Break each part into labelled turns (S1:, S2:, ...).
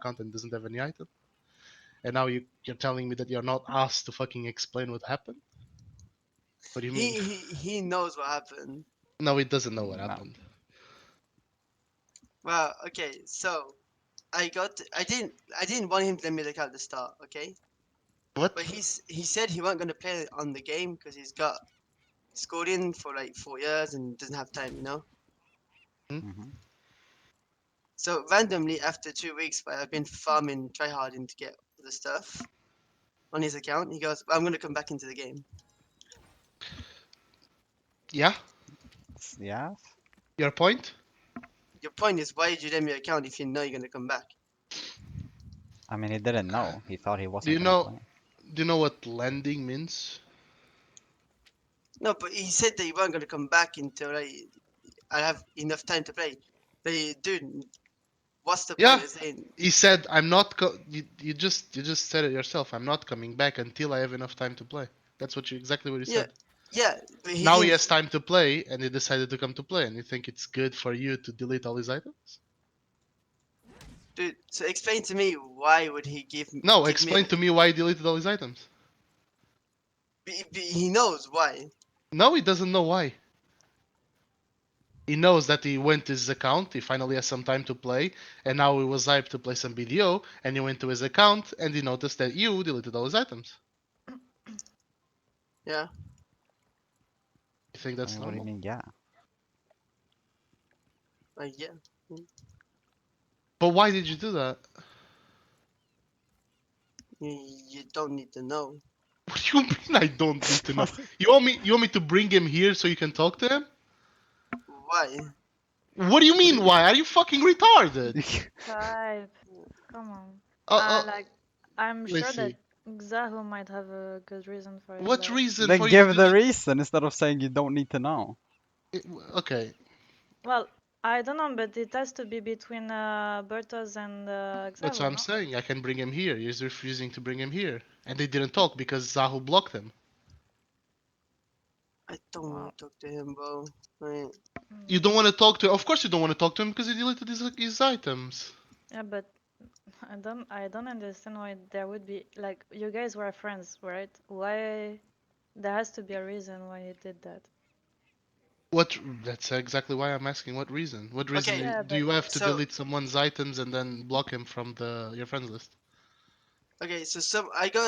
S1: account and doesn't have any item. And now you're telling me that you're not asked to fucking explain what happened? What do you mean?
S2: He knows what happened.
S1: No, he doesn't know what
S3: No.
S1: happened.
S2: Well, okay, so I didn't want him to let me look at the start, okay?
S1: What?
S2: But he said he wasn't gonna play on the game because he's got scored in for like 4 years and doesn't have time, you know.
S3: Mhm.
S2: So randomly after 2 weeks, where I've been farming, tryharding to get the stuff on his account, he goes, "I'm gonna come back into the game."
S1: Yeah?
S3: Yeah.
S1: Your point?
S2: Your point is, why did you let me account if you know you're gonna come back?
S3: I mean, he didn't know. He thought he
S1: Do
S3: wasn't
S1: you
S3: gonna
S1: know
S3: play.
S1: do you know what lending means?
S2: No, but he said that he wasn't gonna come back until I have enough time to play. Dude, what's the point
S1: Yeah.
S2: of saying?
S1: He said I'm not you just said it yourself. I'm not coming back until I have enough time to play. That's exactly what you
S2: Yeah,
S1: said.
S2: yeah, but he
S1: Now he
S2: didn't.
S1: has time to play and he decided to come to play and you think it's good for you to delete all his items?
S2: Dude, so explain to me why would he
S1: No,
S2: give me?
S1: explain to me why he deleted all his items.
S2: He knows why.
S1: No, he doesn't know why. He knows that he went to his account, he finally has some time to play, and now he was hyped to play some BDO, and he went to his account and he noticed that you deleted all his items.
S2: Yeah.
S1: You think
S3: I
S1: that's
S3: mean, what do you
S1: normal?
S3: mean? Yeah.
S2: Yeah.
S1: But why did you do that?
S2: You don't need to know.
S1: What do you mean I don't need to know? You want me to bring him here so you can talk to him?
S2: Why?
S1: What do you mean why? Are you fucking retarded?
S4: Type. Come on.
S1: Uh, uh,
S4: Like, I'm
S1: let's
S4: sure that
S1: see.
S4: Xahu might have a good reason for it,
S1: What
S4: but
S1: reason
S3: Then
S1: for you to
S3: give
S1: do
S3: the
S1: that?
S3: reason instead of saying you don't need to know.
S1: Okay,
S4: well, I don't know, but it has to be between Bertos and
S1: that's what
S4: Xahu,
S1: I'm
S4: no?
S1: saying. I can bring him here. He's refusing to bring him here. And they didn't talk because Xahu blocked him.
S2: I don't
S4: Well,
S2: want to talk to him, bro. Right.
S1: You don't want to talk to him. Of course you don't want to talk to him because he deleted his items.
S4: yeah, but I don't understand why there would be like you guys were friends, right? Why there has to be a reason why he did that.
S1: What? That's exactly why I'm asking. What reason? What reason
S2: Okay,
S4: Yeah,
S1: do
S4: but
S1: you have to
S2: so
S1: delete someone's items and then block him from your friends list?
S2: okay, so I go.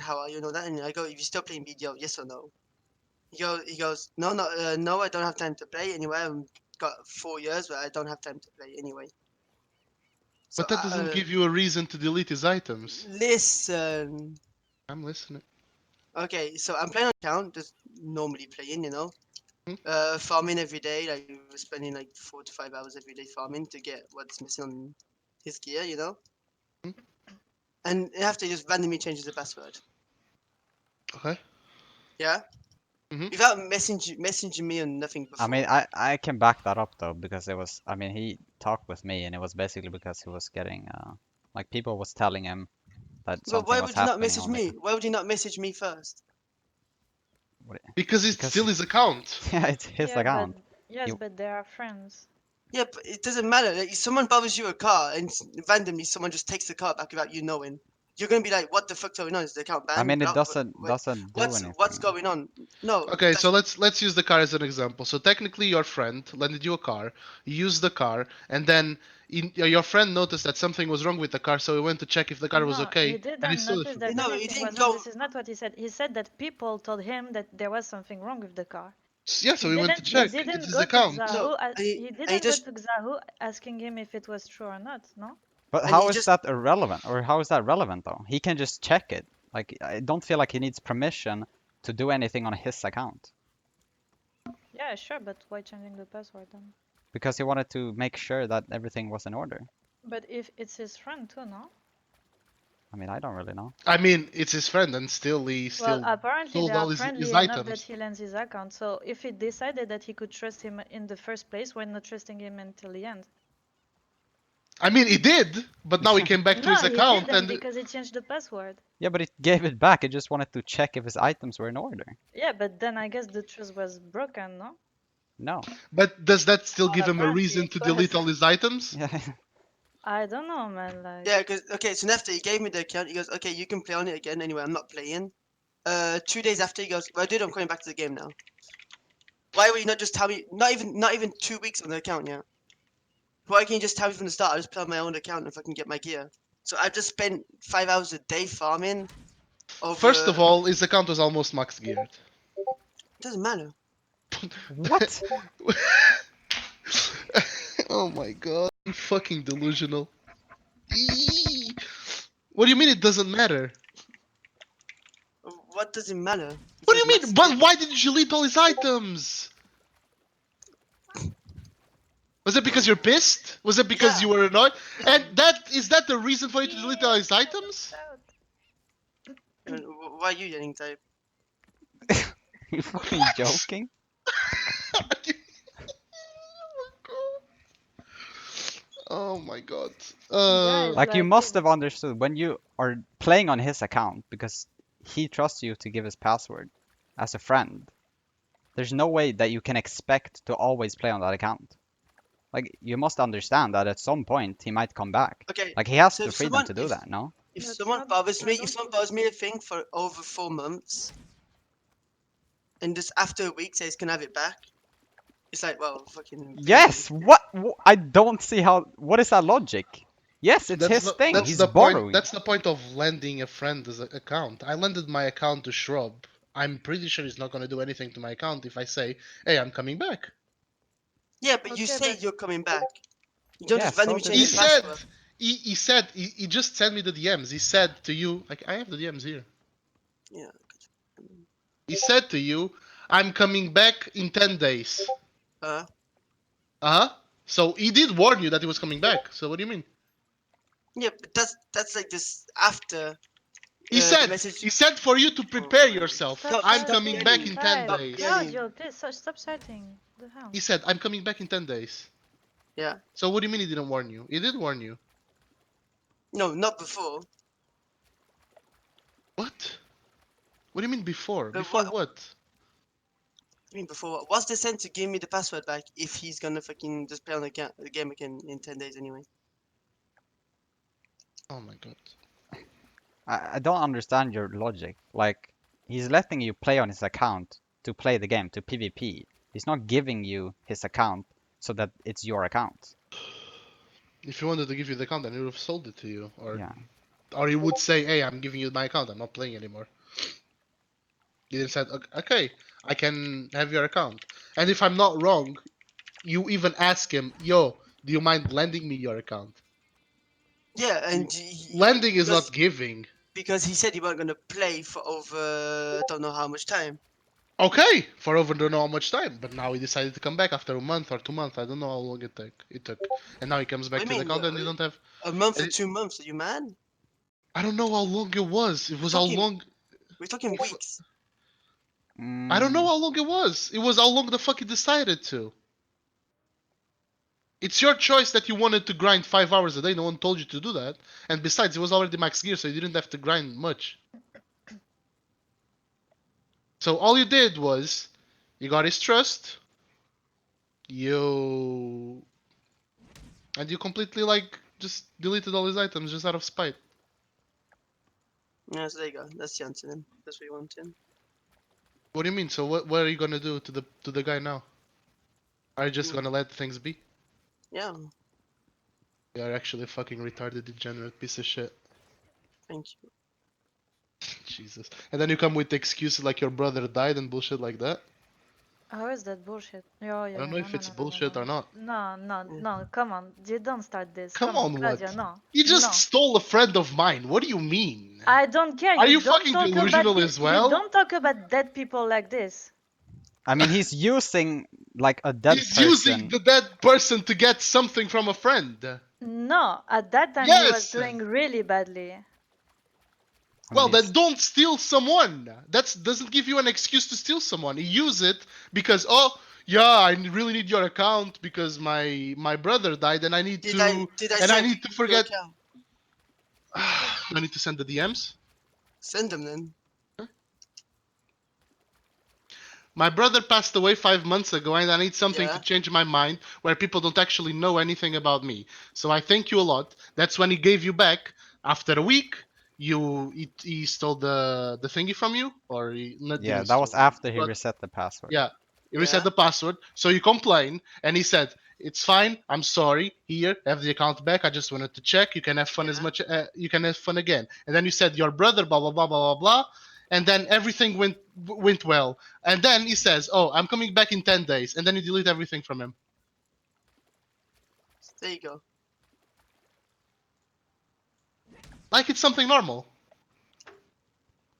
S2: How you know that? And I go. If you still playing BDO, yes or no? He goes. No, no, no. I don't have time to play anyway. I've got 4 years, but I don't have time to play anyway. So
S1: But that doesn't give you a reason to delete his items.
S2: listen.
S1: I'm listening.
S2: Okay, so I'm playing on account, just normally playing,
S1: Hmm?
S2: farming every day. Like we're spending like 4 to 5 hours every day farming to get what's missing on his gear.
S1: Hmm?
S2: And after just randomly changes the password.
S1: Okay.
S2: Yeah,
S1: Hmm.
S2: without messaging me on nothing
S3: I mean,
S2: before.
S3: I can back that up though because it was. I mean, he talked with me and it was basically because he was getting like people was telling him that
S2: But
S3: something
S2: why
S3: was
S2: would you not
S3: happening
S2: message
S3: on the.
S2: me? Why would you not message me first?
S1: Because it's
S3: Because
S1: still his account.
S3: yeah, it's his
S4: yeah, but
S3: account.
S4: yes,
S3: You
S4: but they are friends.
S2: Yeah, but it doesn't matter. Like, if someone bothers you a car and randomly someone just takes the car back without you knowing, you're gonna be like, "What the fuck's going on? Is the account
S3: I
S2: banned?
S3: mean, it
S2: Blocked?
S3: doesn't do
S2: What's
S3: anything.
S2: going on?" No,
S1: Okay, so
S2: that's
S1: let's use the car as an example. So technically, your friend lended you a car, you used the car, and then your friend noticed that something was wrong with the car, so he went to check if the car was
S4: No, he
S1: okay, and he
S4: didn't
S1: stole it
S4: notice
S1: from you.
S4: that
S2: no. He
S4: anything
S2: didn't
S4: was wrong.
S2: go.
S4: This is not what he said. He said that people told him that there was something wrong with the car.
S1: Yeah,
S4: He
S1: so he went to
S4: didn't. He
S1: check. It's
S4: didn't
S1: his
S4: go to
S1: account.
S2: No,
S4: Xahu.
S2: and
S4: He
S2: he
S4: didn't go
S2: just
S4: to Xahu asking him if it was true or not. No.
S3: But
S2: and
S3: how
S2: he
S3: is
S2: just
S3: that irrelevant? Or how is that relevant though? He can just check it. Like I don't feel like he needs permission to do anything on his account
S4: Yeah, sure, but why changing the password then?
S3: because he wanted to make sure that everything was in order.
S4: But if it's his friend too, no?
S3: I mean, I don't really know.
S1: I mean, it's his friend, and he
S4: Well,
S1: still
S4: apparently they
S1: sold
S4: are
S1: all his
S4: friendly enough that
S1: items.
S4: he lends his account. So if he decided that he could trust him in the first place, why not trusting him until the end?
S1: I mean, he did, but now he came back to
S4: No,
S1: his
S4: he
S1: account,
S4: didn't
S1: and
S4: because he changed the password.
S3: Yeah, but he gave it back. He just wanted to check if his items were in order.
S4: Yeah, but then I guess the trust was broken, no?
S3: No.
S1: but does that still
S4: Well,
S1: give him a
S4: apparently
S1: reason
S4: it
S1: to
S4: was.
S1: delete all his items?
S3: Yeah.
S4: I don't know, man. Like,
S2: Yeah, because okay, so after he gave me the account, he goes, okay, you can play on it again. Anyway, I'm not playing. 2 days after, he goes, well, dude, I'm coming back to the game now. Why would you not just tell me? Not even 2 weeks on the account yet. Why can't you just tell me from the start? I just play on my own account if I can get my gear. So I've just spent 5 hours a day farming.
S1: First of
S2: Over.
S1: all, his account was almost max geared.
S2: Doesn't matter.
S3: What?
S1: Oh my god, you fucking delusional. Eee. What do you mean it doesn't matter?
S2: What does it matter? If
S1: What do
S2: it's
S1: you
S2: max
S1: mean? But
S2: gear-
S1: why didn't you delete all his items? Was it because you're pissed? Was it because
S2: Yeah.
S1: you were annoyed?
S2: Yeah.
S1: And that the reason for you to delete all his items?
S2: Why are you yelling, type?
S3: You fucking joking?
S1: Oh my god.
S4: guys,
S3: Like, you
S4: like,
S3: must have understood when you are playing on his account because he trusts you to give his password as a friend. There's no way that you can expect to always play on that account. Like, you must understand that at some point he might come back.
S2: Okay.
S3: Like, he has
S2: So
S3: the
S2: if
S3: freedom
S2: someone
S3: to do that, no?
S2: if
S4: That's
S2: someone
S4: not-
S2: bothers
S4: I
S2: me,
S4: don't
S2: if someone
S4: think
S2: bothers me a thing for over 4 months, and just after a week says can I have it back, it's like, well, fucking.
S3: Yes! What? I don't see how. What is that logic? Yes, it's his thing.
S1: That's
S3: He's
S1: the point.
S3: borrowing.
S1: That's the point of lending a friend his account. I lended my account to Shrub. I'm pretty sure he's not gonna do anything to my account if I say, "Hey, I'm coming back."
S2: Yeah, but you
S4: Okay,
S2: say
S4: but-
S2: you're coming back. You don't
S3: Yeah,
S2: just
S3: so
S2: randomly
S3: did
S2: change
S1: He
S3: he.
S2: the
S1: said.
S2: password.
S1: He said. He just sent me the DMs. He said to you, like, I have the DMs here.
S2: Yeah.
S1: He said to you, "I'm coming back in 10 days."
S2: Uh.
S1: Uh huh. So he did warn you that he was coming back. So what do you mean?
S2: Yeah, but that's like this after.
S1: He
S2: The
S1: said.
S2: message.
S1: He said for you to prepare
S2: my-
S1: yourself.
S4: Stop
S1: I'm
S2: Stop
S1: coming
S4: shouting.
S1: back
S2: yelling.
S1: in 10
S4: Type.
S2: Stop
S1: days.
S4: No,
S2: yelling.
S4: Joe, please stop shouting. The hell?
S1: He said, "I'm coming back in 10 days."
S2: Yeah.
S1: So what do you mean he didn't warn you? He did warn you.
S2: No, not before.
S1: What? What do you mean before?
S2: But
S1: Before
S2: what?
S1: what?
S2: I mean, before what? What's the sense to give me the password back if he's gonna fucking just play on the game again in 10 days anyway?
S1: Oh my god.
S3: I don't understand your logic. Like, he's letting you play on his account to play the game, to PvP. He's not giving you his account so that it's your account.
S1: If he wanted to give you the account, then he would have sold it to you.
S3: Yeah.
S1: Or he would say, "Hey, I'm giving you my account. I'm not playing anymore." He then said, "Okay, I can have your account." And if I'm not wrong, you even ask him, "Yo, do you mind lending me your account?"
S2: Yeah, and
S1: Lending is
S2: because,
S1: not giving.
S2: because he said he wasn't gonna play for over I don't know how much time.
S1: Okay, for over don't know how much time, but now he decided to come back after a month or 2 months. I don't know how long it took, and now he comes back
S2: What
S1: to
S2: do you
S1: the
S2: mean?
S1: account and you don't have.
S2: A month or
S1: and it-
S2: 2 months? Are you mad?
S1: I don't know how long it was. It was how
S2: talking-
S1: long.
S2: We're talking weeks.
S1: I don't know
S3: Mm,
S1: how long it was. It was how long the fuck he decided to. It's your choice that you wanted to grind 5 hours a day. No one told you to do that. And besides, it was already max gear, so you didn't have to grind much. So all you did was, you got his trust. And you completely like just deleted all his items just out of spite.
S2: Yeah, so there you go. That's the answer then. That's what you wanted.
S1: What do you mean? So what are you gonna do to the guy now? Are you just gonna let things be?
S2: Yeah,
S1: You're actually a fucking retarded, degenerate piece of shit.
S2: thank you.
S1: Jesus. And then you come with excuses like your brother died and bullshit like that.
S4: How is that bullshit? Yeah, yeah,
S1: I don't know
S4: no,
S1: if
S4: no,
S1: it's
S4: no, no, no,
S1: bullshit
S4: no.
S1: or not.
S4: No, no,
S2: Yeah.
S4: no, come on. You don't start this.
S1: Come on,
S4: Claudia,
S1: what?
S4: no.
S1: You just
S4: No.
S1: stole a friend of mine. What do you mean?
S4: I don't care.
S1: Are
S4: You
S1: you
S4: don't
S1: fucking
S4: talk
S1: delusional
S4: about
S1: as well?
S4: You don't talk about dead people like this.
S3: I mean, he's using like a dead
S1: He's
S3: person.
S1: using the dead person to get something from a friend.
S4: No, at that time he was
S1: Yes.
S4: doing really badly.
S3: I mean,
S1: Well, then
S3: he's-
S1: don't steal someone. That doesn't give you an excuse to steal someone. You use it because, oh, yeah, I really need your account because my brother died and I need
S2: Did
S1: to
S2: I
S1: I need to
S2: your
S1: forget.
S2: account?
S1: Do I need to send the DMs?
S2: Send them then.
S1: My brother passed away 5 months ago, and I need something
S2: Yeah.
S1: to change my mind where people don't actually know anything about me. So I thank you a lot. That's when he gave you back. After a week, he stole the thingy from you, or he not
S3: Yeah,
S1: didn't
S3: that was
S1: steal,
S3: after he
S1: but
S3: reset the password.
S1: yeah, he reset
S2: Yeah.
S1: the password. So you complain, and he said, "It's fine. I'm sorry. Here, have the account back. I just wanted to check. You can have fun as
S2: Yeah.
S1: much. You can have fun again." And then you said, "Your brother, blah blah blah blah blah blah," and then everything went well. And then he says, "Oh, I'm coming back in 10 days," and then you delete everything from him.
S2: There you go.
S1: Like it's something normal.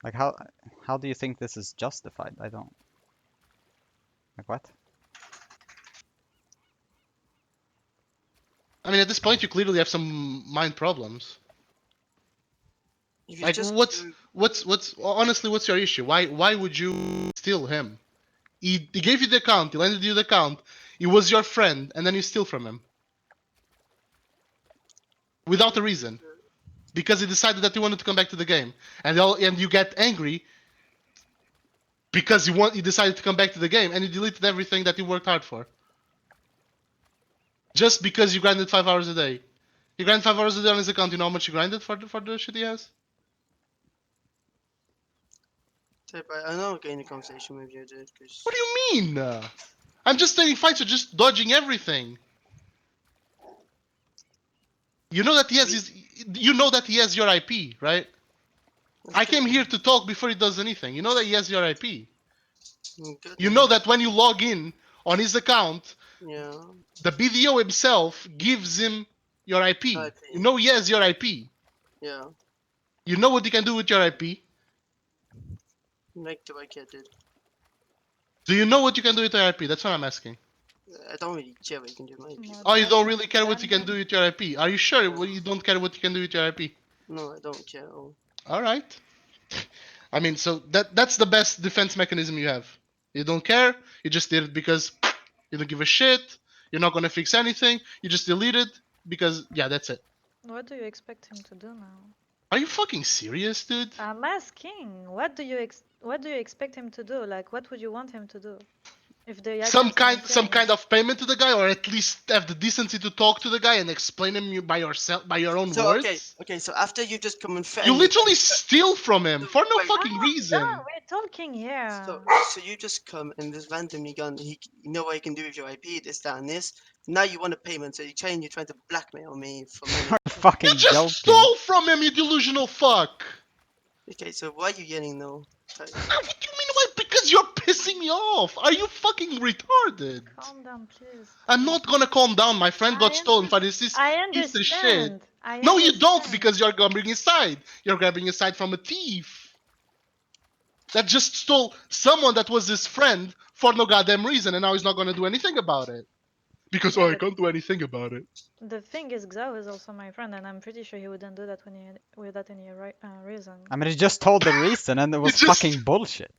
S3: Like how do you think this is justified? I don't. Like what?
S1: I mean, at this point, you clearly have some mind problems.
S2: If you
S1: Like,
S2: just
S1: what's honestly, what's your issue? Why would you steal him? He gave you the account. He lended you the account. He was your friend, and then you steal from him without a reason because he decided that he wanted to come back to the game, and you get angry because he decided to come back to the game, and you deleted everything that you worked hard for just because you grinded 5 hours a day. He grinded 5 hours a day on his account. You know how much he grinded for the shit he has?
S2: I know I'm getting a conversation with you, dude. Cause
S1: What do you mean? I'm just saying fights are just dodging everything. You know that he has you know that he has your IP, right? I came here to talk before he does anything. You know that he has your IP.
S2: good.
S1: You know that when you log in on his account,
S2: Yeah.
S1: the BDO himself gives him your IP.
S2: IP.
S1: You know he has your IP.
S2: Yeah.
S1: You know what he can do with your IP.
S2: Like do I get it?
S1: Do you know what you can do with your IP? That's what I'm asking.
S2: I don't really care what you can do with my IP.
S4: More
S1: Oh, you
S4: than
S1: don't really care what you can
S4: that.
S1: do with your IP. Are you sure you don't care what you can do with your IP?
S2: No, I don't care at all.
S1: All right. I mean, so that's the best defense mechanism you have. You don't care. You just did it because you don't give a shit. You're not gonna fix anything. You just delete it because yeah, that's it.
S4: What do you expect him to do now?
S1: Are you fucking serious, dude?
S4: I'm asking. What do you expect him to do? Like, what would you want him to do? If the
S1: Some
S4: account
S1: kind
S4: is
S1: some
S4: playing.
S1: kind of payment to the guy, or at least have the decency to talk to the guy and explain him by yourself by your own
S2: So
S1: words.
S2: okay. So after you just come and
S1: You
S2: threaten me,
S1: literally steal from him for no
S2: wait.
S1: fucking reason.
S4: We're talking here.
S2: So you just come and just randomly gone. You know what you can do with your IP, this, that, and this. Now you want a payment, so you're trying to blackmail me for money.
S3: Are you fucking
S1: You just
S3: joking?
S1: stole from him, you delusional fuck.
S2: Okay, so why are you yelling though?
S1: What do you mean why? Because you're pissing me off. Are you fucking retarded?
S4: Calm down, please.
S1: I'm not gonna calm down. My friend got
S4: I
S1: stolen for this
S4: I
S1: piece of shit.
S4: understand. I
S1: No, you don't,
S4: understand.
S1: because you're grabbing his side. You're grabbing his side from a thief that just stole someone that was his friend for no goddamn reason, and now he's not gonna do anything about it. Because
S4: Yeah,
S1: oh, I
S4: but
S1: can't do anything about it.
S4: the thing is, Xahu is also my friend, and I'm pretty sure he wouldn't do that without any reason.
S3: I mean, he just told the reason and it was
S1: just-
S3: fucking bullshit.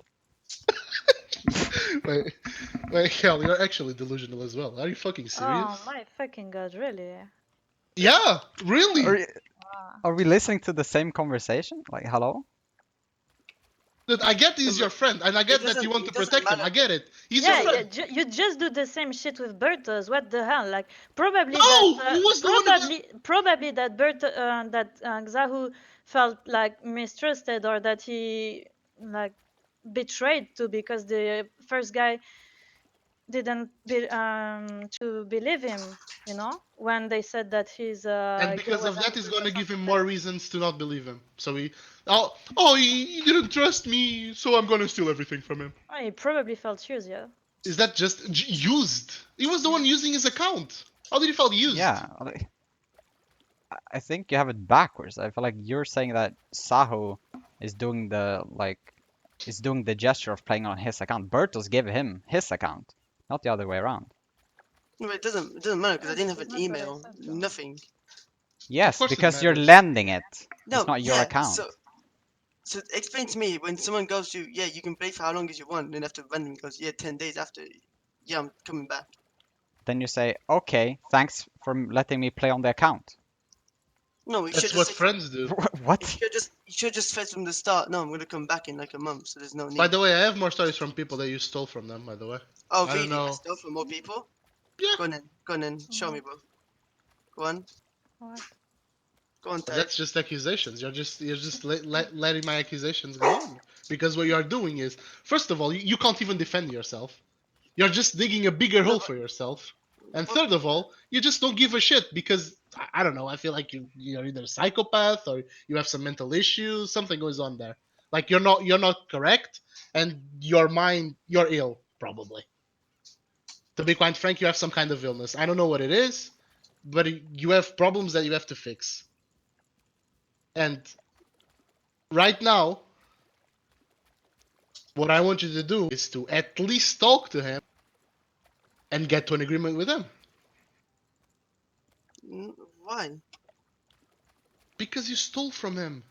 S1: wait, hell, you're actually delusional as well. Are you fucking serious?
S4: Oh my fucking god, really?
S1: Yeah, really.
S3: Are we listening to the same conversation? Like, hello?
S1: Dude, I get he's your friend, and I get that
S2: doesn't-
S1: you want
S2: it
S1: to
S2: doesn't
S1: protect him.
S2: matter.
S1: I get it. He's your
S4: Yeah,
S1: friend.
S4: you just do the same shit with Bertos. What the hell? Like probably
S1: No,
S4: that
S1: who was the one who
S4: probably that Xahu felt like mistrusted or that he like betrayed too because the first guy didn't to believe him. You know when they said that he's
S1: And
S4: gay
S1: because
S4: was
S1: of that, he's
S4: active or
S1: gonna give him
S4: something
S1: more
S4: like
S1: reasons to not believe him. So he didn't trust me, so I'm gonna steal everything from him.
S4: that. Oh, he probably felt used, yeah.
S1: Is that just used? He was the one using his account. How did he feel used?
S3: Yeah. Like, I think you have it backwards. I feel like you're saying that Xahu is doing the gesture of playing on his account. Bertos gave him his account, not the other way around.
S2: No, it doesn't matter because I didn't have
S4: That's
S2: an
S4: not what I
S2: email,
S4: said, though.
S2: nothing.
S3: Yes,
S1: course it
S3: because you're
S1: matters.
S3: lending it.
S2: No,
S3: It's not your
S2: yeah.
S3: account.
S2: So explain to me when someone goes to you can play for how long as you want, and then after randomly goes 10 days after, I'm coming back.
S3: Then you say, okay, thanks for letting me play on the account.
S2: No, you should
S1: That's
S2: just
S1: what
S2: say
S1: friends do.
S2: you
S3: What?
S2: should just say from the start. No, I'm gonna come back in like a month, so there's no need.
S1: By the way, I have more stories from people that you stole from them. By the way,
S2: Oh
S1: I don't
S2: really? I
S1: know.
S2: stole from more people.
S1: Yeah,
S2: Go on then. Go on then. Show me, bro. Go on.
S4: What?
S2: Go on,
S1: but
S2: Ty.
S1: that's just accusations. You're just letting my accusations go on because what you are doing is, first of all, you can't even defend yourself. You're just digging a bigger
S2: No,
S1: hole
S2: but,
S1: for yourself. And
S2: but
S1: third of all, you just don't give a shit because I don't know. I feel like you're either a psychopath or you have some mental issues. Something goes on there. Like you're not correct, and your mind you're ill probably. To be quite frank, you have some kind of illness. I don't know what it is, but you have problems that you have to fix. And right now, what I want you to do is to at least talk to him and get to an agreement with him.
S2: why?
S1: Because you stole from him.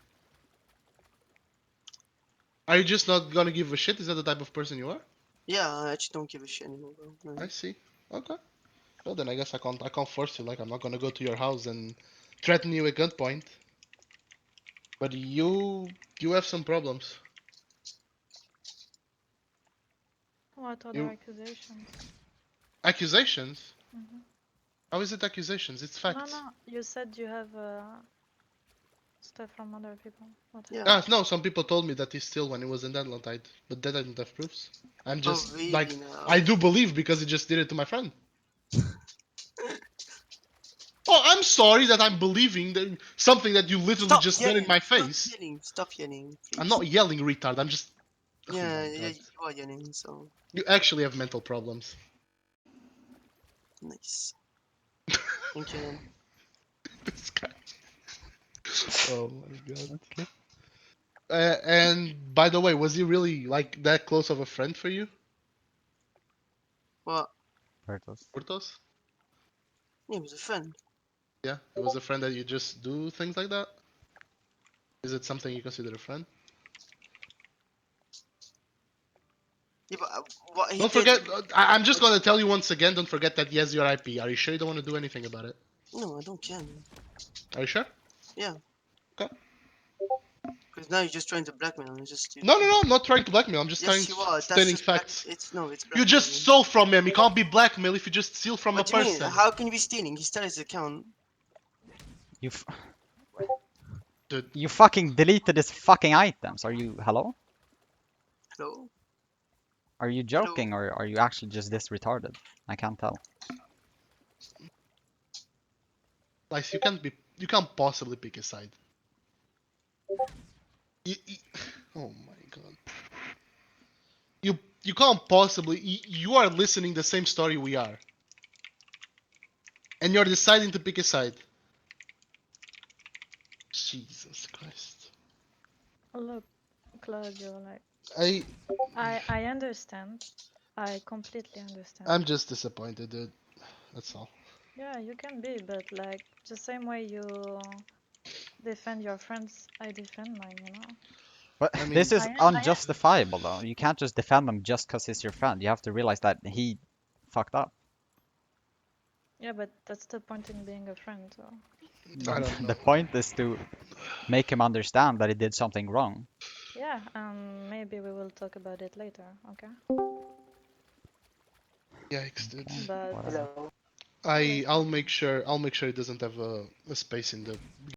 S1: Are you just not gonna give a shit? Is that the type of person you are?
S2: Yeah, I actually don't give a shit anymore, bro. No.
S1: I see. Okay. Well then I guess I can't force you. Like I'm not gonna go to your house and threaten you at gunpoint. But you have some problems.
S4: What other
S1: You
S4: accusations?
S1: accusations?
S4: Hmm.
S1: How is it accusations? It's
S4: No,
S1: facts.
S4: no. You said you have stuff from other people. What?
S2: Yeah.
S1: Ah no, some people told me that he still when he was in Atlantide, but that I don't have proofs. I'm
S2: Oh
S1: just like
S2: really now?
S1: I do believe because he just did it to my friend. Oh, I'm sorry that I'm believing that something that you literally
S2: Stop
S1: just said in
S2: yelling!
S1: my
S2: Stop
S1: face.
S2: yelling! Stop yelling,
S1: I'm
S2: please.
S1: not yelling retard. I'm just. Oh
S2: Yeah,
S1: my
S2: yeah,
S1: god.
S2: you are yelling. So
S1: You actually have mental problems.
S2: nice. Thank you. Then.
S1: This guy. Oh my god.
S3: Okay.
S1: And by the way, was he really like that close of a friend for you,
S2: What?
S3: Bertos.
S1: Portos?
S2: Yeah, he was a friend.
S1: Yeah, it was a friend that you just do things like that. Is it something you consider a friend?
S2: Yeah, but what he
S1: Don't
S2: did.
S1: forget. I'm just gonna tell you once again. Don't forget that he has your IP. Are you sure you don't want to do anything about it?
S2: No, I don't care, man.
S1: Are you sure?
S2: Yeah.
S1: Okay.
S2: Because now you're just trying to blackmail him. It's just stupid.
S1: No, no, no. I'm not trying to blackmail. I'm just
S2: Yes, you are. That's
S1: stating
S2: just black.
S1: facts.
S2: It's no, it's
S1: You just
S2: blackmailing.
S1: stole from him. You can't be blackmail if you just steal from a
S2: What do you mean?
S1: person.
S2: How can you be stealing? He stole his account.
S3: You f
S1: Dude,
S3: you fucking deleted his fucking items. Are you hello?
S2: Hello?
S3: Are you joking or are you actually just this retarded? I can't tell.
S1: like you can't possibly pick a side. You, oh my god. You can't possibly. You are listening the same story we are, and you're deciding to pick a side. Jesus Christ.
S4: Look, Claudio. Like,
S1: I
S4: I understand. I completely understand.
S1: I'm just disappointed, dude. That's all.
S4: Yeah, you can be, but like the same way you defend your friends, I defend mine. You know.
S3: But
S1: I mean,
S3: this is
S4: I
S3: unjustifiable though. You can't just defend him just because he's your friend. You have to realize that he fucked up.
S4: Yeah, but that's the point in being a friend. So.
S1: I don't know.
S3: The point is to make him understand that he did something wrong.
S4: Yeah, maybe we will talk about it later. Okay.
S1: Yikes, dude.
S3: Okay,
S4: But
S3: whatever.
S1: I'll make sure it doesn't have a space in the